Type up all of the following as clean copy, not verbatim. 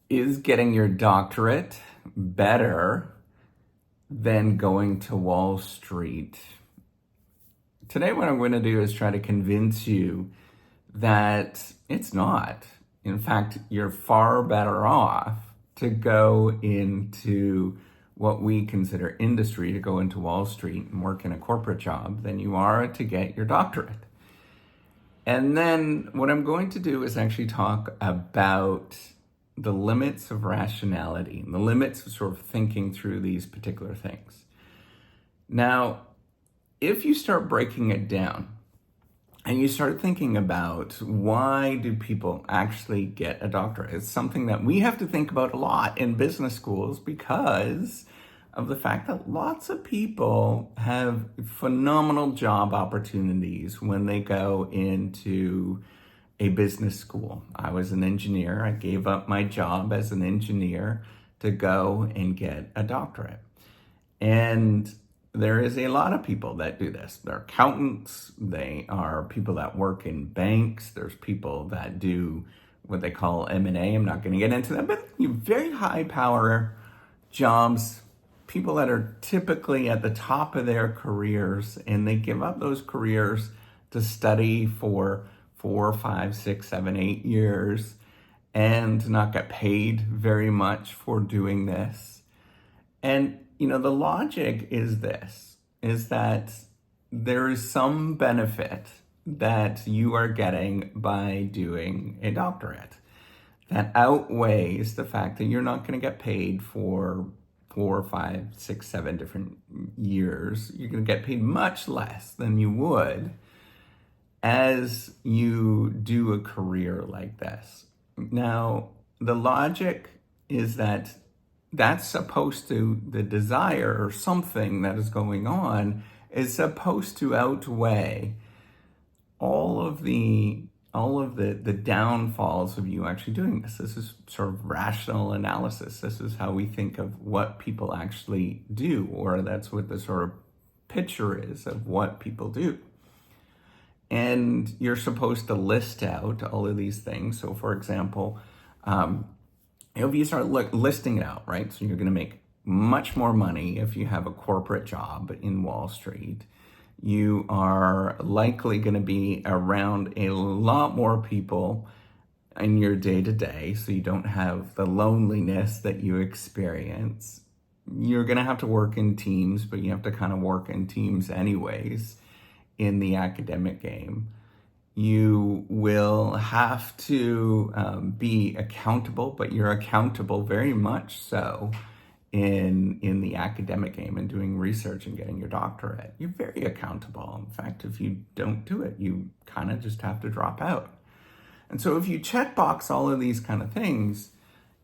Is getting your doctorate better than going to Wall Street? Today, what I'm going to do is try to convince you that it's not. In fact, you're far better off to go into what we consider industry, to go into Wall Street and work in a corporate job, than you are to get your doctorate. And then what I'm going to do is actually talk about the limits of rationality, the limits of sort of thinking through these particular things. Now, if you start breaking it down and you start thinking about why do people actually get a doctorate, it's something that we have to think about a lot in business schools because of the fact that lots of people have phenomenal job opportunities when they go into a business school. I was an engineer. I gave up my job as an engineer to go and get a doctorate. And there is a lot of people that do this. They're accountants. They are people that work in banks. There's people that do what they call M&A. I'm not going to get into that, but very high power jobs, people that are typically at the top of their careers, and they give up those careers to study for 4, 5, 6, 7, 8 years and not get paid very much for doing this. And, the logic is this, is that there is some benefit that you are getting by doing a doctorate that outweighs the fact that you're not going to get paid for 4, 5, 6, 7 different years. You're going to get paid much less than you would as you do a career like this. Now, the logic is that that's supposed to, the desire or something that is going on is supposed to outweigh all of the downfalls of you actually doing this. This is sort of rational analysis. This is how we think of what people actually do, or that's what the sort of picture is of what people do. And you're supposed to list out all of these things. So for example, if you start listing it out, right? So you're going to make much more money if you have a corporate job in Wall Street. You are likely going to be around a lot more people in your day-to-day, so you don't have the loneliness that you experience. You're going to have to work in teams, but you have to kind of work in teams anyways in the academic game. You will have to be accountable, but you're accountable very much so in the academic game and doing research and getting your doctorate. You're very accountable. In fact, if you don't do it, you kind of just have to drop out. And so if you checkbox all of these kind of things,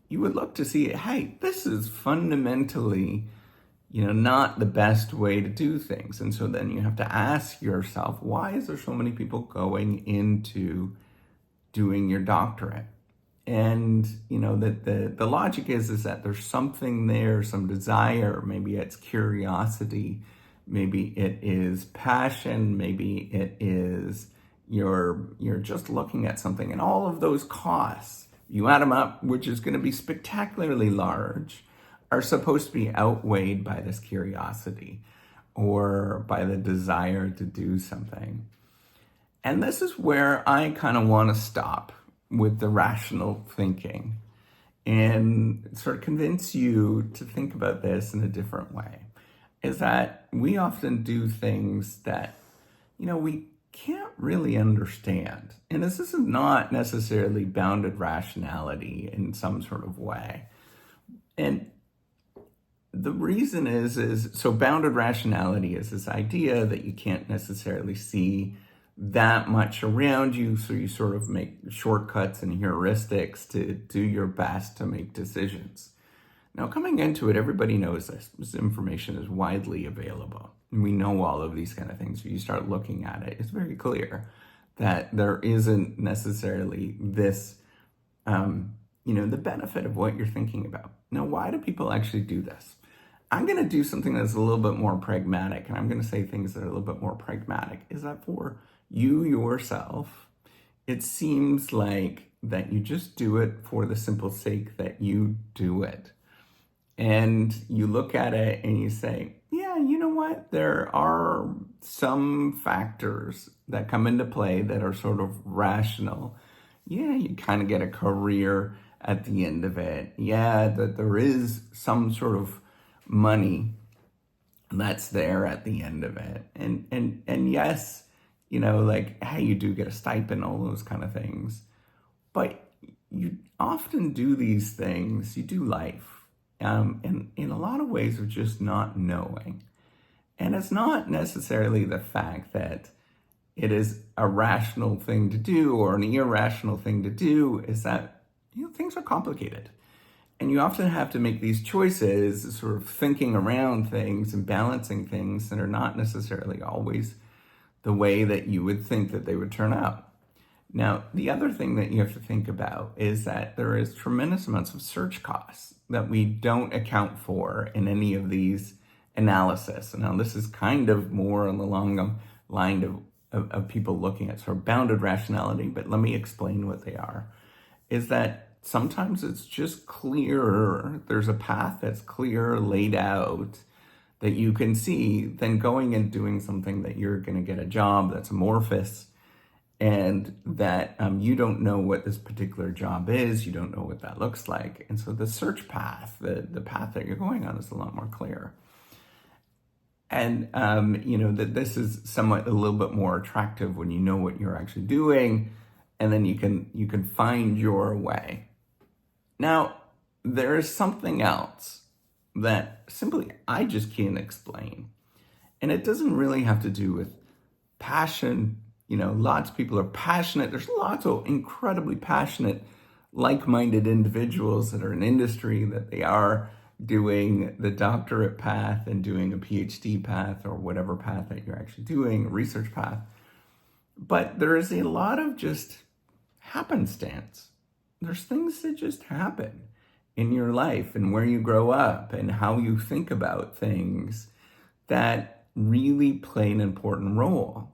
you would look to see, hey, this is fundamentally not the best way to do things. And so then you have to ask yourself, why is there so many people going into doing your doctorate? And, the logic is that there's something there, some desire, maybe it's curiosity, maybe it is passion, maybe it is you're just looking at something, and all of those costs, you add them up, which is going to be spectacularly large, are supposed to be outweighed by this curiosity or by the desire to do something. And this is where I kind of want to stop with the rational thinking and sort of convince you to think about this in a different way. Is that we often do things that, we can't really understand. And this is not necessarily bounded rationality in some sort of way. And the reason is so bounded rationality is this idea that you can't necessarily see that much around you, so you sort of make shortcuts and heuristics to do your best to make decisions. Now, coming into it, everybody knows this. This information is widely available. And we know all of these kind of things. If you start looking at it, it's very clear that there isn't necessarily this, the benefit of what you're thinking about. Now, why do people actually do this? I'm going to do something that's a little bit more pragmatic, and I'm going to say things that are a little bit more pragmatic, is that for you yourself, it seems like that you just do it for the simple sake that you do it. And you look at it and you say, yeah, you know what? There are some factors that come into play that are sort of rational. Yeah, you kind of get a career at the end of it. Yeah, that there is some sort of money that's there at the end of it. And yes, like, hey, you do get a stipend, all those kind of things. But you often do these things, you do life, in a lot of ways of just not knowing. And it's not necessarily the fact that it is a rational thing to do or an irrational thing to do, is that, things are complicated. And you often have to make these choices, sort of thinking around things and balancing things that are not necessarily always the way that you would think that they would turn out. Now, the other thing that you have to think about is that there is tremendous amounts of search costs that we don't account for in any of these analysis. Now, this is kind of more on the long line of people looking at sort of bounded rationality, but let me explain what they are. Is that sometimes it's just clearer, there's a path that's clear, laid out, that you can see, than going and doing something that you're going to get a job that's amorphous, and that you don't know what this particular job is, you don't know what that looks like. And so the search path, the path that you're going on, is a lot more clear. And, that this is somewhat a little bit more attractive when you know what you're actually doing, and then you can find your way. Now, there is something else that simply I just can't explain. And it doesn't really have to do with passion. Lots of people are passionate. There's lots of incredibly passionate, like-minded individuals that are in industry, that they are doing the doctorate path and doing a PhD path or whatever path that you're actually doing, a research path. But there is a lot of just happenstance. There's things that just happen in your life and where you grow up and how you think about things that really play an important role.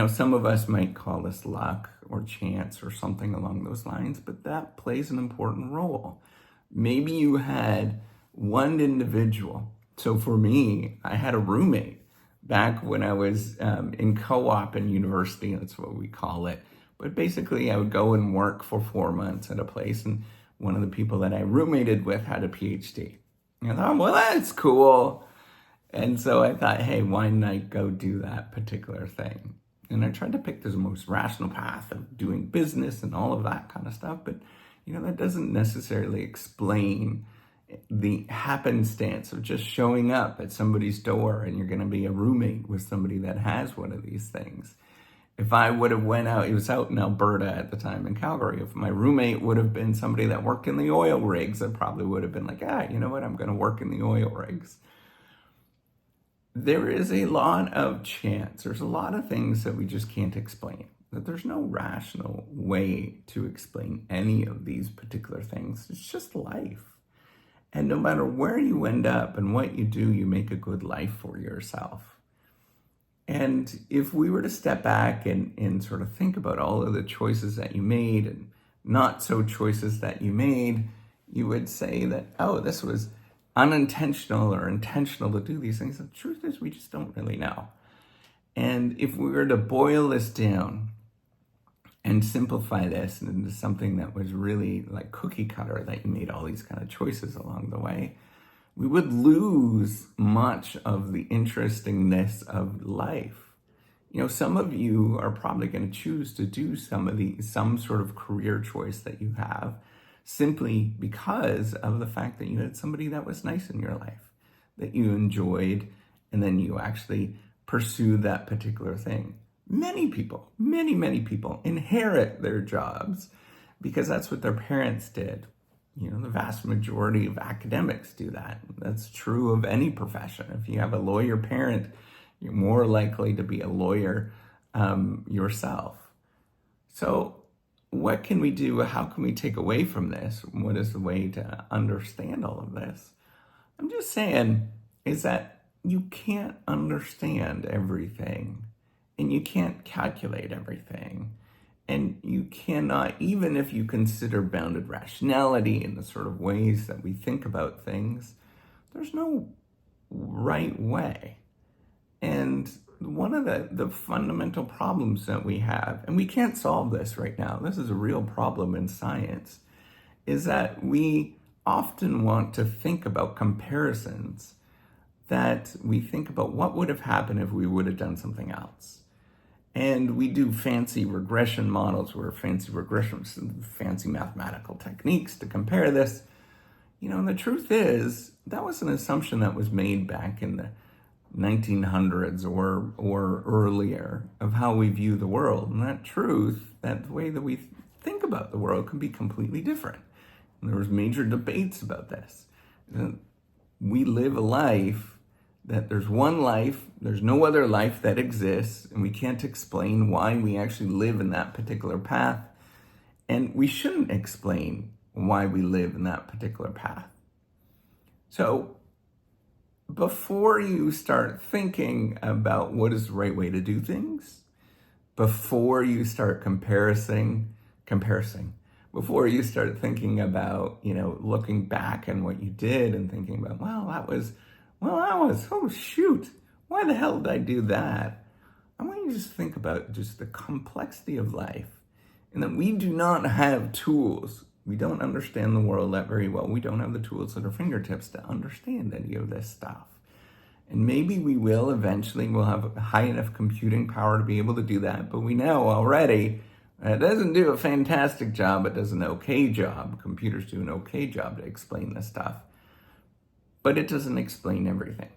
Some of us might call this luck or chance or something along those lines, but that plays an important role. Maybe you had one individual. So for me, I had a roommate back when I was in co-op in university, that's what we call it. But basically, I would go and work for 4 months at a place, and one of the people that I roommated with had a PhD. And I thought, well, that's cool. And so I thought, hey, why not go do that particular thing? And I tried to pick the most rational path of doing business and all of that kind of stuff. But, that doesn't necessarily explain the happenstance of just showing up at somebody's door and you're going to be a roommate with somebody that has one of these things. If I would have went out, it was out in Alberta at the time, in Calgary. If my roommate would have been somebody that worked in the oil rigs, I probably would have been like, you know what, I'm going to work in the oil rigs. There is a lot of chance. There's a lot of things that we just can't explain. That there's no rational way to explain any of these particular things. It's just life. And no matter where you end up and what you do, you make a good life for yourself. And if we were to step back and sort of think about all of the choices that you made and not so choices that you made, you would say that, this was unintentional or intentional to do these things. The truth is, we just don't really know. And if we were to boil this down and simplify this into something that was really like cookie cutter, that you made all these kind of choices along the way, we would lose much of the interestingness of life. Some of you are probably going to choose to do some sort of career choice that you have simply because of the fact that you had somebody that was nice in your life, that you enjoyed, and then you actually pursue that particular thing. Many people, many people inherit their jobs because that's what their parents did. The vast majority of academics do that. That's true of any profession. If you have a lawyer parent, you're more likely to be a lawyer yourself. So what can we do? How can we take away from this? What is the way to understand all of this? I'm just saying is that you can't understand everything and you can't calculate everything. And you cannot, even if you consider bounded rationality in the sort of ways that we think about things, there's no right way. And one of the fundamental problems that we have, and we can't solve this right now, this is a real problem in science, is that we often want to think about comparisons, that we think about what would have happened if we would have done something else. And we do fancy regression models where fancy mathematical techniques to compare this. And the truth is, that was an assumption that was made back in the 1900s or earlier of how we view the world. And that truth, that way that we think about the world, can be completely different. And there was major debates about this. We live a life that there's one life, there's no other life that exists, and we can't explain why we actually live in that particular path. And we shouldn't explain why we live in that particular path. So before you start thinking about what is the right way to do things, before you start comparing, before you start thinking about, looking back on what you did and thinking about, oh shoot, why the hell did I do that? I want you to just think about just the complexity of life, and that we do not have tools. We don't understand the world that very well. We don't have the tools at our fingertips to understand any of this stuff. And maybe we will eventually. We'll have high enough computing power to be able to do that. But we know already it doesn't do a fantastic job. It does an okay job. Computers do an okay job to explain this stuff. But it doesn't explain everything.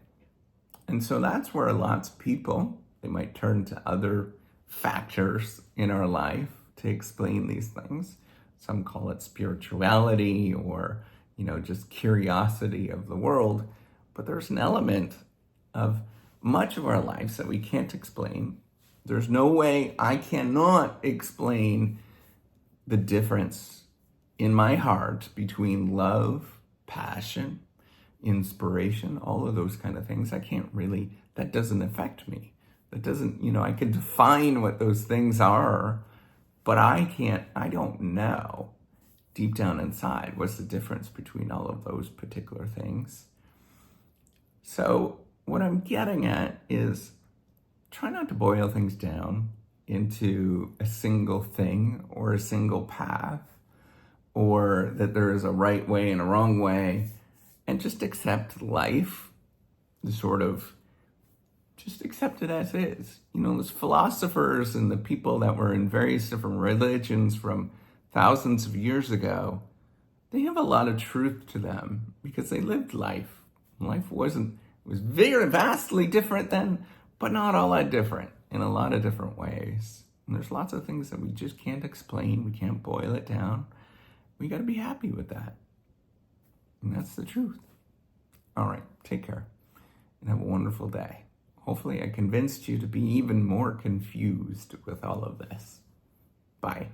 And so that's where lots of people, they might turn to other factors in our life to explain these things. Some call it spirituality or, just curiosity of the world. But there's an element of much of our lives that we can't explain. There's no way I cannot explain the difference in my heart between love, passion, inspiration, all of those kind of things. That doesn't affect me. That doesn't, I can define what those things are, but I don't know deep down inside what's the difference between all of those particular things. So what I'm getting at is try not to boil things down into a single thing or a single path, or that there is a right way and a wrong way. And just accept life, just accept it as is. Those philosophers and the people that were in various different religions from thousands of years ago, they have a lot of truth to them because they lived life. Life was very vastly different then, but not all that different in a lot of different ways. And there's lots of things that we just can't explain. We can't boil it down. We got to be happy with that. And that's the truth. All right, take care and have a wonderful day. Hopefully I convinced you to be even more confused with all of this. Bye.